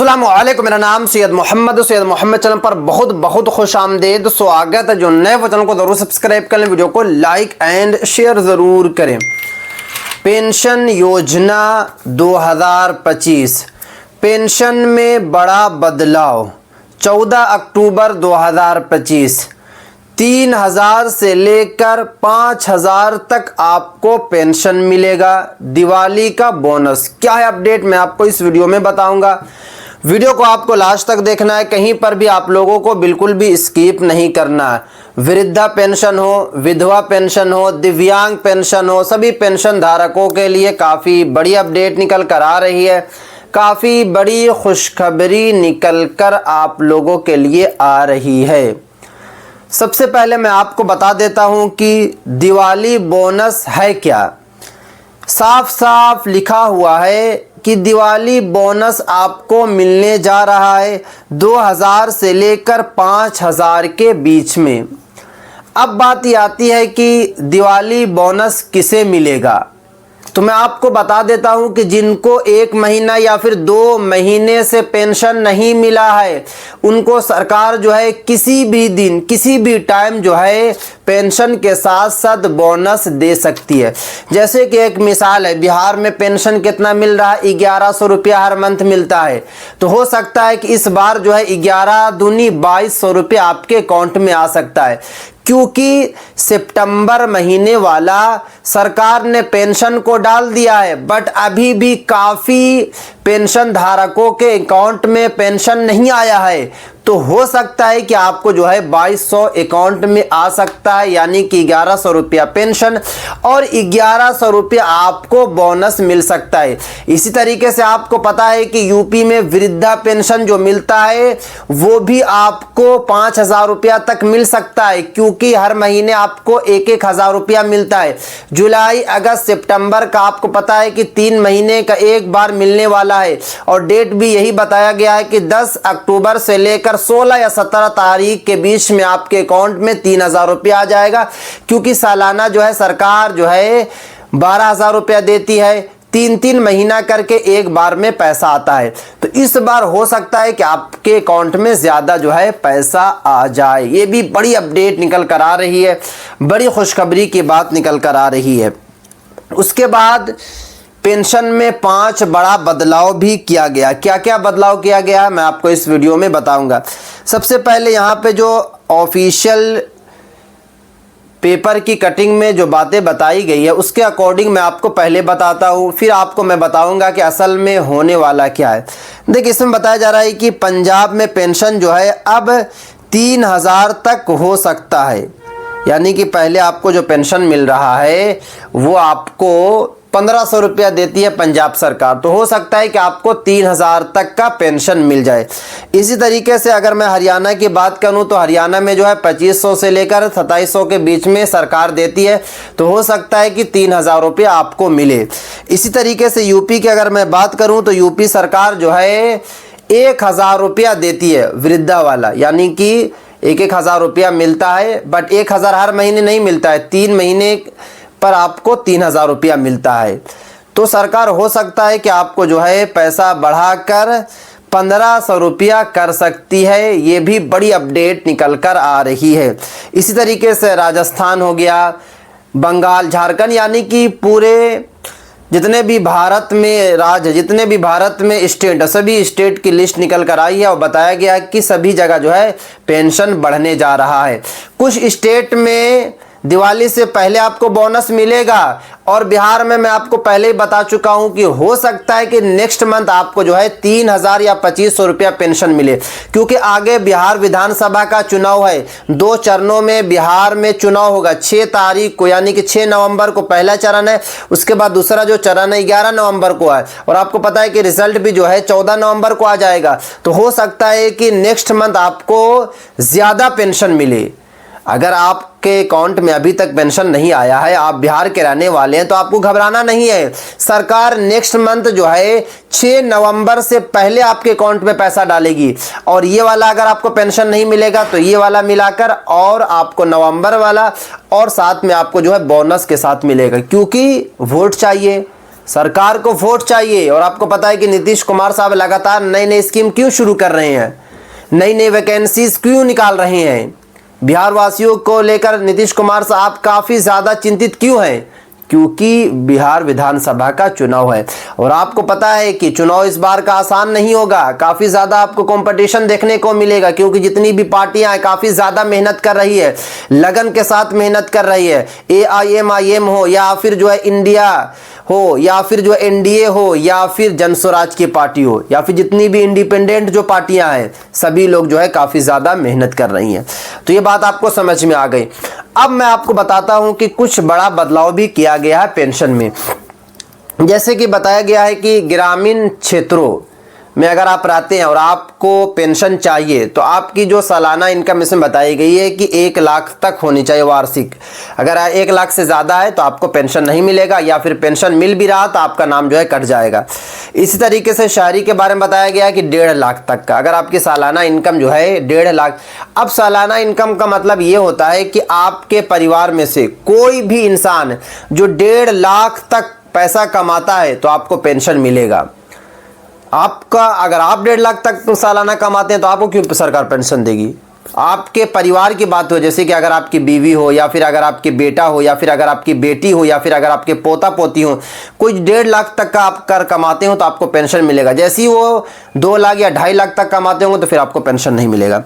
अस्सलाम वालेकुम, मेरा नाम सैयद मोहम्मद चैनल पर बहुत बहुत खुश आमदेद स्वागत है। जो नए वो चैनल को ज़रूर सब्सक्राइब करें, वीडियो को लाइक एंड शेयर ज़रूर करें। पेंशन योजना 2025, पेंशन में बड़ा बदलाव। 14 अक्टूबर 2025 3,000 से लेकर 5,000 तक आपको पेंशन मिलेगा। दिवाली का बोनस क्या है अपडेट मैं आपको इस वीडियो में बताऊंगा। वीडियो को आपको लास्ट तक देखना है, कहीं पर भी आप लोगों को बिल्कुल भी स्किप नहीं करना है। वृद्धा पेंशन हो, विधवा पेंशन हो, दिव्यांग पेंशन हो, सभी पेंशन धारकों के लिए काफ़ी बड़ी अपडेट निकल कर आ रही है। काफ़ी बड़ी खुशखबरी निकल कर आप लोगों के लिए आ रही है। सबसे पहले मैं आपको बता देता हूं कि दिवाली बोनस है क्या। साफ साफ लिखा हुआ है कि दिवाली बोनस आपको मिलने जा रहा है 2,000 से लेकर 5,000 के बीच में। अब बात ये आती है कि दिवाली बोनस किसे मिलेगा, तो मैं आपको बता देता हूं कि जिनको 1 महीना या फिर 2 महीने से पेंशन नहीं मिला है, उनको सरकार जो है किसी भी दिन किसी भी टाइम जो है पेंशन के साथ साथ बोनस दे सकती है। जैसे कि एक मिसाल है, बिहार में पेंशन कितना मिल रहा है, 1100 रुपया हर मंथ मिलता है। तो हो सकता है कि इस बार जो है 11 दूनी 2200 रुपया आपके अकाउंट में आ सकता है, क्योंकि सितंबर महीने वाला सरकार ने पेंशन को डाल दिया है। बट अभी भी काफ़ी पेंशन धारकों के अकाउंट में पेंशन नहीं आया है। तो हो सकता है कि आपको जो है 2200 अकाउंट में आ सकता है, यानी कि 1100 रुपया पेंशन और 1100 रुपया आपको बोनस मिल सकता है। इसी तरीके से आपको पता है कि यूपी में वृद्धा पेंशन जो मिलता है वो भी आपको 5,000 रुपया तक मिल सकता है, क्योंकि हर महीने आपको 1,000 रुपया मिलता है। जुलाई, अगस्त, सितंबर का आपको पता है कि 3 महीने का एक बार मिलने वाला है और डेट भी यही बताया गया है कि 10 अक्टूबर से लेकर 16 या 17 तारीख के बीच में आपके अकाउंट में 3,000 रुपया आ जाएगा। क्योंकि सालाना जो है सरकार जो है 12,000 रुपया देती है, 3-3 महीना करके एक बार में पैसा आता है। तो इस बार हो सकता है कि आपके अकाउंट में ज़्यादा जो है पैसा आ जाए। ये भी बड़ी अपडेट निकल कर आ रही है, बड़ी खुशखबरी की बात निकल कर आ रही है। उसके बाद पेंशन में 5 बड़ा बदलाव भी किया गया। क्या क्या बदलाव किया गया मैं आपको इस वीडियो में बताऊंगा। सबसे पहले यहाँ पे जो ऑफिशियल पेपर की कटिंग में जो बातें बताई गई है उसके अकॉर्डिंग मैं आपको पहले बताता हूँ, फिर आपको मैं बताऊंगा कि असल में होने वाला क्या है। देखिए, इसमें बताया जा रहा है कि पंजाब में पेंशन जो है अब 3,000 तक हो सकता है। यानी कि पहले आपको जो पेंशन मिल रहा है वो आपको 1,500 रुपया देती है पंजाब सरकार, तो हो सकता है कि आपको 3,000 तक का पेंशन मिल जाए। इसी तरीके से अगर मैं हरियाणा की बात करूं तो हरियाणा में जो है 2,500 से लेकर 2,700 के बीच में सरकार देती है, तो हो सकता है कि 3,000 रुपया आपको मिले। इसी तरीके से यूपी की अगर मैं बात करूं तो यूपी सरकार जो है 1,000 रुपया देती है वृद्धा वाला, यानी कि 1,000 रुपया मिलता है। बट 1,000 हर महीने नहीं मिलता है, 3 महीने पर आपको 3,000 रुपया मिलता है। तो सरकार हो सकता है कि आपको जो है पैसा बढ़ाकर 1,500 रुपया कर सकती है। ये भी बड़ी अपडेट निकल कर आ रही है। इसी तरीके से राजस्थान हो गया, बंगाल, झारखंड, यानी कि पूरे जितने भी भारत में राज्य, जितने भी भारत में स्टेट, सभी स्टेट की लिस्ट निकल कर आई है और बताया गया है कि सभी जगह जो है पेंशन बढ़ने जा रहा है। कुछ स्टेट में दिवाली से पहले आपको बोनस मिलेगा और बिहार में मैं आपको पहले ही बता चुका हूं कि हो सकता है कि नेक्स्ट मंथ आपको जो है 3,000 या 2,500 रुपया पेंशन मिले, क्योंकि आगे बिहार विधानसभा का चुनाव है। 2 चरणों में बिहार में चुनाव होगा। 6 तारीख को यानी कि 6 नवंबर को पहला चरण है, उसके बाद दूसरा जो चरण है 11 नवंबर को है, और आपको पता है कि रिजल्ट भी जो है 14 नवंबर को आ जाएगा। तो हो सकता है कि नेक्स्ट मंथ आपको ज़्यादा पेंशन मिले। अगर आपके अकाउंट में अभी तक पेंशन नहीं आया है, आप बिहार के रहने वाले हैं, तो आपको घबराना नहीं है। सरकार नेक्स्ट मंथ जो है 6 नवंबर से पहले आपके अकाउंट में पैसा डालेगी, और ये वाला अगर आपको पेंशन नहीं मिलेगा तो ये वाला मिलाकर और आपको नवंबर वाला और साथ में आपको जो है बोनस के साथ मिलेगा, क्योंकि वोट चाहिए। सरकार को वोट चाहिए और आपको पता है कि नीतीश कुमार साहब लगातार नई नई स्कीम क्यों शुरू कर रहे हैं, नई नई वैकेंसीज क्यों निकाल रहे हैं। बिहार वासियों को लेकर नीतीश कुमार साहब काफ़ी ज़्यादा चिंतित क्यों हैं, क्योंकि बिहार विधानसभा का चुनाव है और आपको पता है कि चुनाव इस बार का आसान नहीं होगा। काफ़ी ज़्यादा आपको कंपटीशन देखने को मिलेगा, क्योंकि जितनी भी पार्टियां हैं काफ़ी ज़्यादा मेहनत कर रही है, लगन के साथ मेहनत कर रही है। AIMIM हो या फिर जो है इंडिया हो या फिर जो NDA हो या फिर जन स्वराज की पार्टी हो या फिर जितनी भी इंडिपेंडेंट जो पार्टियां हैं, सभी लोग जो है काफ़ी ज़्यादा मेहनत कर रही हैं। तो ये बात आपको समझ में आ गई। अब मैं आपको बताता हूं कि कुछ बड़ा बदलाव भी किया गया है पेंशन में। जैसे कि बताया गया है कि ग्रामीण क्षेत्रों में अगर आप रहते हैं और आपको पेंशन चाहिए तो आपकी जो सालाना इनकम इसमें बताई गई है कि 1 लाख तक होनी चाहिए वार्षिक। अगर 1 लाख से ज़्यादा है तो आपको पेंशन नहीं मिलेगा, या फिर पेंशन मिल भी रहा तो आपका नाम जो है कट जाएगा। इसी तरीके से शहरी के बारे में बताया गया है कि 1.5 लाख तक का, अगर आपकी सालाना इनकम जो है 1.5 लाख। अब सालाना इनकम का मतलब ये होता है कि आपके परिवार में से कोई भी इंसान जो 1.5 लाख तक पैसा कमाता है तो आपको पेंशन मिलेगा। आपका अगर आप 1.5 लाख तक सालाना कमाते हैं तो आपको क्यों सरकार पेंशन देगी। आपके परिवार की बात हो, जैसे कि अगर आपकी बीवी हो या फिर अगर आपकी बेटा हो या फिर अगर आपकी बेटी हो या फिर अगर आपके पोता पोती हो, कोई 1.5 लाख तक का आप कर कमाते हो तो आपको पेंशन मिलेगा। जैसे ही वो 2 लाख या 2.5 लाख तक कमाते होंगे तो फिर आपको पेंशन नहीं मिलेगा।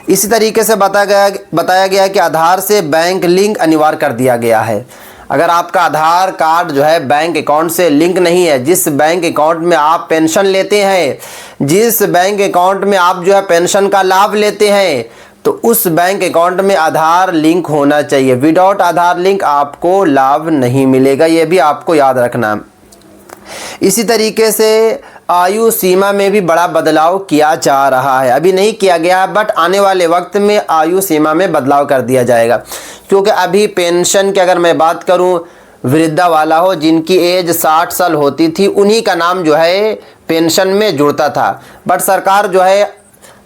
इसी तरीके से बताया गया है कि आधार से बैंक लिंक अनिवार्य कर दिया गया है। अगर आपका आधार कार्ड जो है बैंक अकाउंट से लिंक नहीं है, जिस बैंक अकाउंट में आप पेंशन लेते हैं, जिस बैंक अकाउंट में आप जो है पेंशन का लाभ लेते हैं, तो उस बैंक अकाउंट में आधार लिंक होना चाहिए। विदाउट आधार लिंक आपको लाभ नहीं मिलेगा, ये भी आपको याद रखना। इसी तरीके से आयु सीमा में भी बड़ा बदलाव किया जा रहा है। अभी नहीं किया गया बट आने वाले वक्त में आयु सीमा में बदलाव कर दिया जाएगा, क्योंकि अभी पेंशन की अगर मैं बात करूं, वृद्धा वाला हो जिनकी एज 60 साल होती थी उन्हीं का नाम जो है पेंशन में जुड़ता था, बट सरकार जो है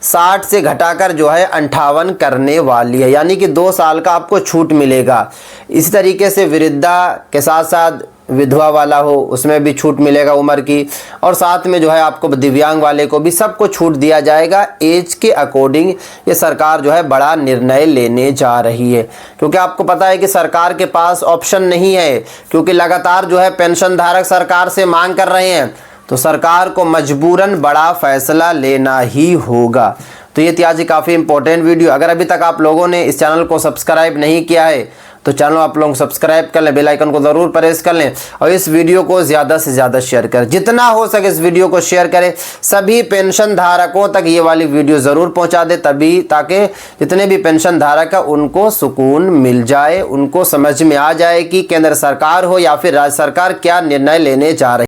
60 से घटाकर जो है 58 करने वाली है, यानी कि 2 साल का आपको छूट मिलेगा। इसी तरीके से वृद्धा के साथ साथ विधवा वाला हो उसमें भी छूट मिलेगा उम्र की, और साथ में जो है आपको दिव्यांग वाले को भी सबको छूट दिया जाएगा एज के अकॉर्डिंग। ये सरकार जो है बड़ा निर्णय लेने जा रही है, क्योंकि आपको पता है कि सरकार के पास ऑप्शन नहीं है, क्योंकि लगातार जो है पेंशन धारक सरकार से मांग कर रहे हैं, तो सरकार को मजबूरन बड़ा फैसला लेना ही होगा। तो ये थी आज काफ़ी इंपॉर्टेंट वीडियो। अगर अभी तक आप लोगों ने इस चैनल को सब्सक्राइब नहीं किया है तो चैनल आप लोग सब्सक्राइब कर लें, बेल आइकन को ज़रूर प्रेस कर लें और इस वीडियो को ज़्यादा से ज़्यादा शेयर करें। जितना हो सके इस वीडियो को शेयर करें, सभी पेंशन धारकों तक ये वाली वीडियो ज़रूर पहुंचा दें, तभी ताकि जितने भी पेंशन धारक है उनको सुकून मिल जाए, उनको समझ में आ जाए कि केंद्र सरकार हो या फिर राज्य सरकार क्या निर्णय लेने जा रही है।